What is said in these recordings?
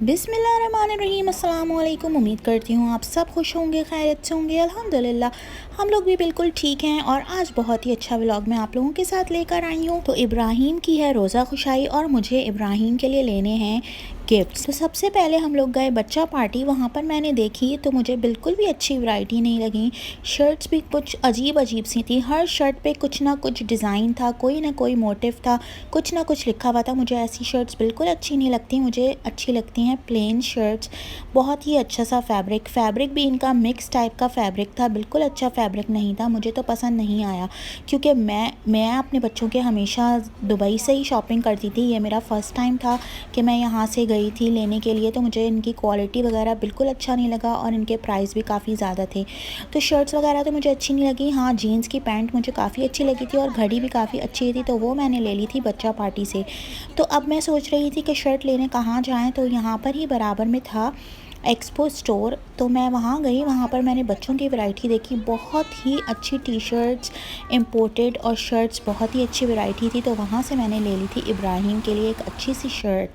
बिस्मिल्लाहिर्रहमानिर्रहीम। अस्सलाम वालेकुम। उम्मीद करती हूँ आप सब खुश होंगे, खैरियत से होंगे। अल्हम्दुलिल्लाह हम लोग भी बिल्कुल ठीक हैं और आज बहुत ही अच्छा व्लॉग मैं आप लोगों के साथ लेकर आई हूँ। तो इब्राहिम की है रोज़ा खुशाई और मुझे इब्राहिम के लिए लेने हैं गिफ्ट्स। तो सबसे पहले हम लोग गए बच्चा पार्टी। वहाँ पर मैंने देखी तो मुझे बिल्कुल भी अच्छी वैरायटी नहीं लगी। शर्ट्स भी कुछ अजीब अजीब सी थी। हर शर्ट पे कुछ ना कुछ डिज़ाइन था, कोई ना कोई मोटिव था, कुछ ना कुछ लिखा हुआ था। मुझे ऐसी शर्ट्स बिल्कुल अच्छी नहीं लगती। मुझे अच्छी लगती हैं प्लेन शर्ट्स। बहुत ही अच्छा सा फैब्रिक भी इनका मिक्स टाइप का फैब्रिक था। बिल्कुल अच्छा फैब्रिक नहीं था, मुझे तो पसंद नहीं आया। क्योंकि मैं अपने बच्चों के हमेशा दुबई से ही शॉपिंग करती थी। ये मेरा फ़र्स्ट टाइम था कि मैं यहाँ से गई थी लेने के लिए। तो मुझे इनकी क्वालिटी वगैरह बिल्कुल अच्छा नहीं लगा और इनके प्राइस भी काफ़ी ज़्यादा थे। तो शर्ट्स वगैरह तो मुझे अच्छी नहीं लगी। हाँ, जीन्स की पैंट मुझे काफ़ी अच्छी लगी थी और घड़ी भी काफ़ी अच्छी थी, तो वो मैंने ले ली थी बच्चा पार्टी से। तो अब मैं सोच रही थी कि शर्ट लेने कहाँ जाएँ, तो यहाँ पर ही बराबर में था एक्सपो स्टोर। तो मैं वहाँ गई। वहाँ पर मैंने बच्चों की वैरायटी देखी। बहुत ही अच्छी टी शर्ट्स इम्पोर्टेड और शर्ट्स बहुत ही अच्छी वैरायटी थी। तो वहाँ से मैंने ले ली थी इब्राहिम के लिए एक अच्छी सी शर्ट।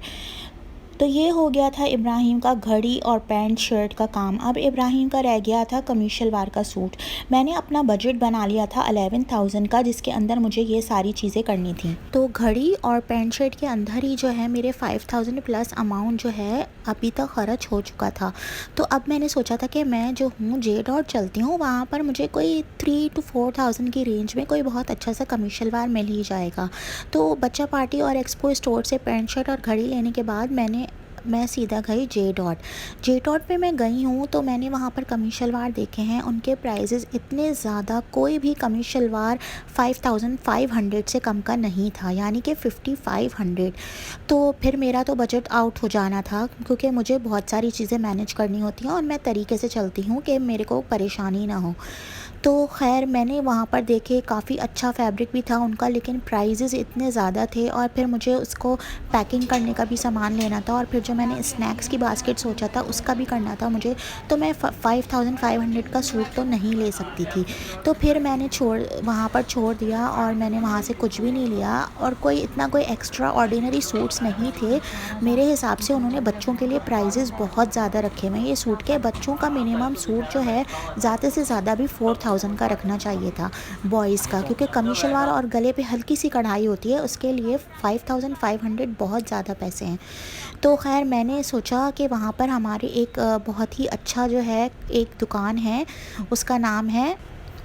तो ये हो गया था इब्राहिम का घड़ी और पैंट शर्ट का काम। अब इब्राहिम का रह गया था कमीज शलवार का सूट। मैंने अपना बजट बना लिया था 11,000 का, जिसके अंदर मुझे ये सारी चीज़ें करनी थी। तो घड़ी और पैंट शर्ट के अंदर ही जो है मेरे 5,000 प्लस अमाउंट जो है अभी तक खर्च हो चुका था। तो अब मैंने सोचा था कि मैं जो हूँ जे डॉट चलती हूँ, वहाँ पर मुझे कोई 3 to 4,000 की रेंज में कोई बहुत अच्छा सा कमीज शलवार मिल ही जाएगा। तो बच्चा पार्टी और एक्सपो स्टोर से पैंट शर्ट और घड़ी लेने के बाद मैं सीधा गई जे डॉट पे मैं गई हूँ। तो मैंने वहाँ पर कमीज शलवार देखे हैं। उनके प्राइजेज़ इतने ज़्यादा, कोई भी कमीज शलवार 5,500 से कम का नहीं था, यानी कि 5,500। तो फिर मेरा तो बजट आउट हो जाना था, क्योंकि मुझे बहुत सारी चीज़ें मैनेज करनी होती हैं और मैं तरीके से चलती हूँ कि मेरे को परेशानी ना हो। तो खैर मैंने वहाँ पर देखे, काफ़ी अच्छा फैब्रिक भी था उनका, लेकिन प्राइजेज़ इतने ज़्यादा थे और फिर मुझे उसको पैकिंग करने का भी सामान लेना था और फिर जो मैंने स्नैक्स की बास्केट सोचा था उसका भी करना था मुझे। तो मैं 5,500 का सूट तो नहीं ले सकती थी। तो फिर मैंने वहाँ पर छोड़ दिया और मैंने वहाँ से कुछ भी नहीं लिया। और कोई एक्स्ट्रा ऑर्डिनरी सूट्स नहीं थे मेरे हिसाब से। उन्होंने बच्चों के लिए प्राइजेज़ बहुत ज़्यादा रखे हुए हैं। ये सूट के बच्चों का मिनिमम सूट जो है ज़्यादा से ज़्यादा भी 4,000 का रखना चाहिए था बॉयज़ का, क्योंकि कमीज शलवार और गले पे हल्की सी कढ़ाई होती है, उसके लिए 5,500 बहुत ज़्यादा पैसे हैं। तो खैर मैंने सोचा कि वहाँ पर हमारे एक बहुत ही अच्छा जो है एक दुकान है, उसका नाम है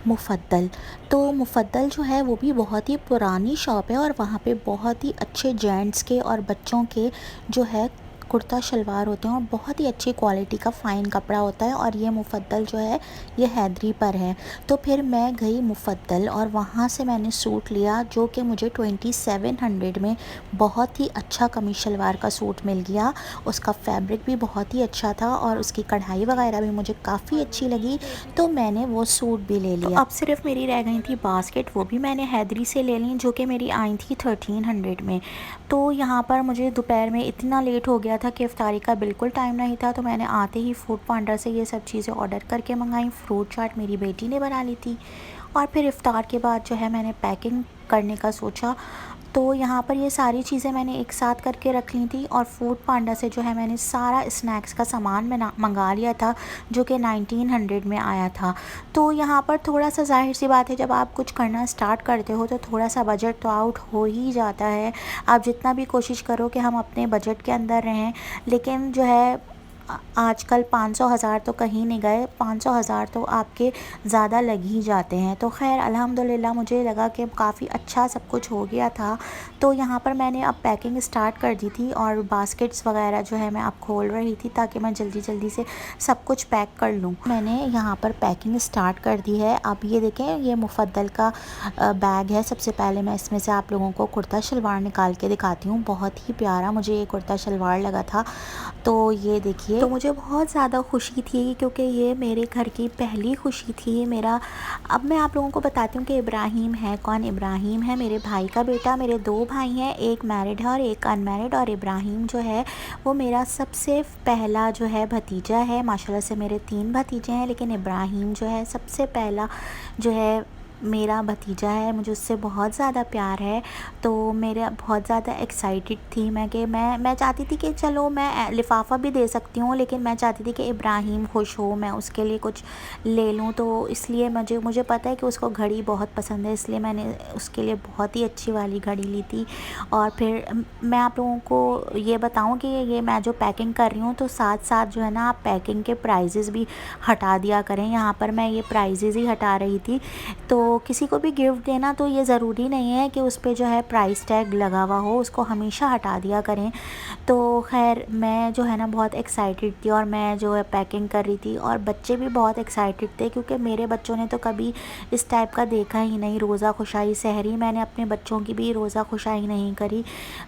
मुफ़द्दल। तो मुफ़द्दल जो है वो भी बहुत ही पुरानी शॉप है और वहाँ पे बहुत ही अच्छे जेंट्स के और बच्चों के जो है कुर्ता शलवार होते हैं और बहुत ही अच्छी क्वालिटी का फ़ाइन कपड़ा होता है। और ये मुफ़द्दल जो है ये हैदरी पर है। तो फिर मैं गई मुफ़द्दल और वहाँ से मैंने सूट लिया, जो कि मुझे 2,700 में बहुत ही अच्छा कमीज शलवार का सूट मिल गया। उसका फैब्रिक भी बहुत ही अच्छा था और उसकी कढ़ाई वगैरह भी मुझे काफ़ी अच्छी लगी। तो मैंने वो सूट भी ले लिया। तो अब सिर्फ मेरी रह गई थी बास्केट, वो भी मैंने हैदरी से ले ली, जो कि मेरी आई थी 1,300 में। तो यहाँ पर मुझे दोपहर में इतना लेट हो गया था कि इफ्तारी का बिल्कुल टाइम नहीं था। तो मैंने आते ही फूड पांडा से ये सब चीज़ें ऑर्डर करके मंगाई। फ्रूट चाट मेरी बेटी ने बना ली थी और फिर इफ्तार के बाद जो है मैंने पैकिंग करने का सोचा। तो यहाँ पर ये सारी चीज़ें मैंने एक साथ करके रख ली थी और फूड पांडा से जो है मैंने सारा स्नैक्स का सामान मंगा लिया था, जो कि 1,900 में आया था। तो यहाँ पर थोड़ा सा जाहिर सी बात है, जब आप कुछ करना स्टार्ट करते हो तो थोड़ा सा बजट तो आउट हो ही जाता है। आप जितना भी कोशिश करो कि हम अपने बजट के अंदर रहें, लेकिन जो है आजकल 500,000 तो कहीं नहीं गए, 500,000 तो आपके ज़्यादा लग ही जाते हैं। तो खैर अल्हम्दुलिल्लाह मुझे लगा कि काफ़ी अच्छा सब कुछ हो गया था। तो यहाँ पर मैंने अब पैकिंग स्टार्ट कर दी थी और बास्केट्स वगैरह जो है मैं अब खोल रही थी, ताकि मैं जल्दी जल्दी से सब कुछ पैक कर लूँ। मैंने यहाँ पर पैकिंग स्टार्ट कर दी है। अब ये देखें, ये मुफ़द्दल का बैग है। सबसे पहले मैं इसमें से आप लोगों को कुर्ता शलवार निकाल के दिखाती हूँ। बहुत ही प्यारा मुझे ये कुर्ता शलवार लगा था। तो ये देखिए, तो मुझे बहुत ज़्यादा खुशी थी, क्योंकि ये मेरे घर की पहली खुशी थी मेरा। अब मैं आप लोगों को बताती हूँ कि इब्राहिम है कौन। इब्राहिम है मेरे भाई का बेटा। मेरे दो भाई हैं, एक मैरिड है और एक अनमैरिड। और इब्राहिम जो है वो मेरा सबसे पहला जो है भतीजा है। माशाल्लाह से मेरे 3 भतीजे हैं, लेकिन इब्राहिम जो है सबसे पहला जो है मेरा भतीजा है, मुझे उससे बहुत ज़्यादा प्यार है, तो मेरा बहुत ज़्यादा एक्साइटेड थी मैं कि मैं चाहती थी कि चलो मैं लिफ़ाफ़ा भी दे सकती हूँ, लेकिन मैं चाहती थी कि इब्राहिम खुश हो, मैं उसके लिए कुछ ले लूँ। तो इसलिए मुझे पता है कि उसको घड़ी बहुत पसंद है, इसलिए मैंने उसके लिए बहुत ही अच्छी वाली घड़ी ली थी। और फिर मैं आप लोगों को ये बताऊँ कि ये मैं जो पैकिंग कर रही हूँ, तो साथ-साथ जो है ना आप पैकिंग के प्राइज़ेज़ भी हटा दिया करें। यहाँ पर मैं ये प्राइज़ेज़ ही हटा रही थी। तो किसी को भी गिफ्ट देना तो ये ज़रूरी नहीं है कि उस पे जो है प्राइस टैग लगा हुआ हो, उसको हमेशा हटा दिया करें। तो ख़ैर मैं जो है ना बहुत एक्साइटेड थी और मैं जो है पैकिंग कर रही थी, और बच्चे भी बहुत एक्साइटेड थे क्योंकि मेरे बच्चों ने तो कभी इस टाइप का देखा ही नहीं, रोज़ा खुशाई सहरी। मैंने अपने बच्चों की भी रोज़ा खुशाई नहीं करी,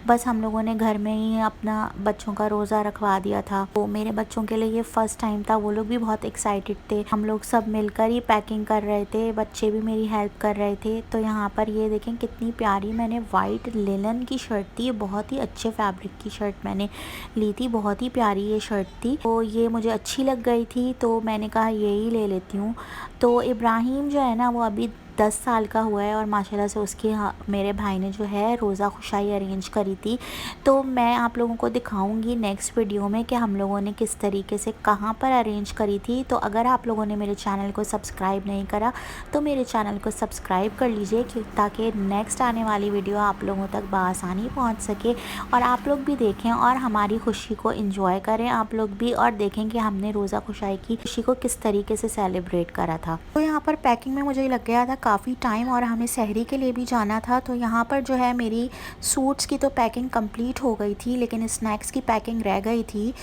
बस हम लोगों ने घर में ही अपना बच्चों का रोज़ा रखवा दिया था। तो मेरे बच्चों के लिए ये फ़र्स्ट टाइम था, वो लोग भी बहुत एक्साइटेड थे। हम लोग सब मिलकर ही पैकिंग कर रहे थे, बच्चे भी मेरी हेल्प कर रहे थे। तो यहाँ पर ये देखें कितनी प्यारी मैंने वाइट लिनन की शर्ट थी, ये बहुत ही अच्छे फैब्रिक की शर्ट मैंने ली थी, बहुत ही प्यारी ये शर्ट थी। तो ये मुझे अच्छी लग गई थी, तो मैंने कहा यही ले लेती हूँ। तो इब्राहिम जो है ना वो अभी 10 साल का हुआ है, और माशाल्लाह से उसके मेरे भाई ने जो है रोज़ा खुशाई अरेंज करी थी। तो मैं आप लोगों को दिखाऊंगी नेक्स्ट वीडियो में कि हम लोगों ने किस तरीके से कहाँ पर अरेंज करी थी। तो अगर आप लोगों ने मेरे चैनल को सब्सक्राइब नहीं करा तो मेरे चैनल को सब्सक्राइब कर लीजिए, ताकि नेक्स्ट आने वाली वीडियो आप लोगों तक बआसानी पहुँच सके और आप लोग भी देखें और हमारी खुशी को इंजॉय करें आप लोग भी, और देखें कि हमने रोज़ा खुशाई की खुशी को किस तरीके से सेलिब्रेट करा था। तो यहाँ पर पैकिंग में मुझे लग गया था काफ़ी टाइम, और हमें सहरी के लिए भी जाना था। तो यहाँ पर जो है मेरी सूट्स की तो पैकिंग कंप्लीट हो गई थी, लेकिन स्नैक्स की पैकिंग रह गई थी।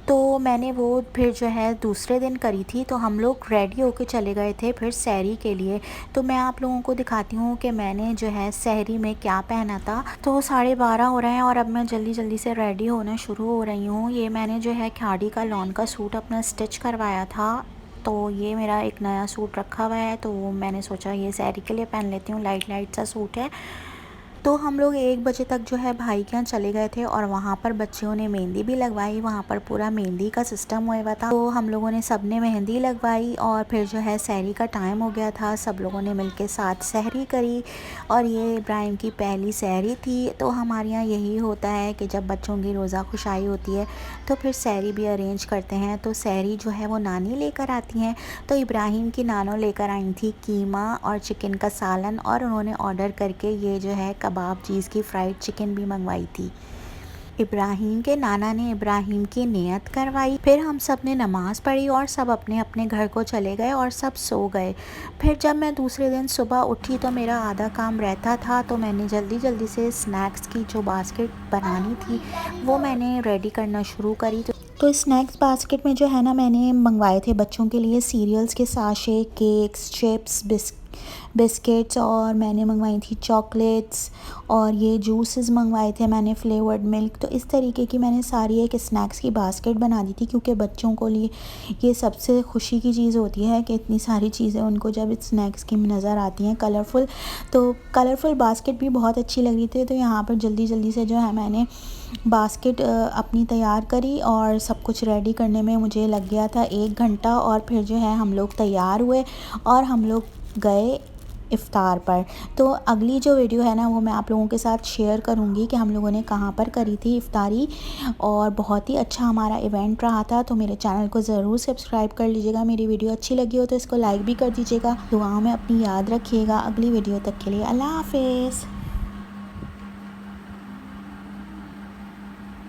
तो मैंने वो फिर जो है दूसरे दिन करी थी। तो हम लोग रेडी होके चले गए थे फिर सहरी के लिए। तो मैं आप लोगों को दिखाती हूँ कि मैंने जो है सहरी में क्या पहना था। तो 12:30 हो रहे हैं और अब मैं जल्दी जल्दी से रेडी होना शुरू हो रही हूँ। ये मैंने जो है खाड़ी का लॉन का सूट अपना स्टिच करवाया था। तो ये मेरा एक नया सूट रखा हुआ है, तो मैंने सोचा ये सहरी के लिए पहन लेती हूँ, लाइट लाइट सा सूट है। तो हम लोग 1 बजे तक जो है भाई के यहाँ चले गए थे, और वहाँ पर बच्चियों ने मेहंदी भी लगवाई, वहाँ पर पूरा मेहंदी का सिस्टम हुआ था। तो हम लोगों ने सब ने मेहंदी लगवाई, और फिर जो है सहरी का टाइम हो गया था, सब लोगों ने मिलके साथ सहरी करी। और ये इब्राहिम की पहली सहरी थी। तो हमारे यहाँ यही होता है कि जब बच्चों की रोज़ा खुशाई होती है तो फिर सहरी भी अरेंज करते हैं। तो सहरी जो है वो नानी लेकर आती हैं। तो इब्राहिम की नानो लेकर आई थी कीमा और चिकन का सालन, और उन्होंने ऑर्डर करके ये जो है कबाब चीज़ की फ्राइड चिकन भी मंगवाई थी। इब्राहिम के नाना ने इब्राहिम की नियत करवाई, फिर हम सब ने नमाज़ पढ़ी और सब अपने अपने घर को चले गए और सब सो गए। फिर जब मैं दूसरे दिन सुबह उठी तो मेरा आधा काम रहता था, तो मैंने जल्दी जल्दी से स्नैक्स की जो बास्केट बनानी थी वो मैंने रेडी करना शुरू करी। तो स्नैक्स बास्केट में जो है ना मैंने मंगवाए थे बच्चों के लिए सीरियल्स के साशे, केक्स, चिप्स, बिस्किट्स, और मैंने मंगवाई थी चॉकलेट्स, और ये जूसेस मंगवाए थे मैंने फ्लेवर्ड मिल्क। तो इस तरीके की मैंने सारी एक स्नैक्स की बास्केट बना दी थी, क्योंकि बच्चों को लिए ये सबसे खुशी की चीज़ होती है कि इतनी सारी चीज़ें उनको जब स्नैक्स की नज़र आती हैं कलरफुल। तो कलरफुल बास्केट भी बहुत अच्छी लग रही थी। तो यहाँ पर जल्दी जल्दी से जो है मैंने बास्केट अपनी तैयार करी, और सब कुछ रेडी करने में मुझे लग गया था 1 घंटा। और फिर जो है हम लोग तैयार हुए और हम लोग गए इफ़्तार पर। तो अगली जो वीडियो है ना वो मैं आप लोगों के साथ शेयर करूंगी कि हम लोगों ने कहाँ पर करी थी इफ़्तारी, और बहुत ही अच्छा हमारा इवेंट रहा था। तो मेरे चैनल को ज़रूर सब्सक्राइब कर लीजिएगा। मेरी वीडियो अच्छी लगी हो तो इसको लाइक भी कर दीजिएगा। दुआओं में अपनी याद रखिएगा। अगली वीडियो तक के लिए अल्लाह हाफ़िज़।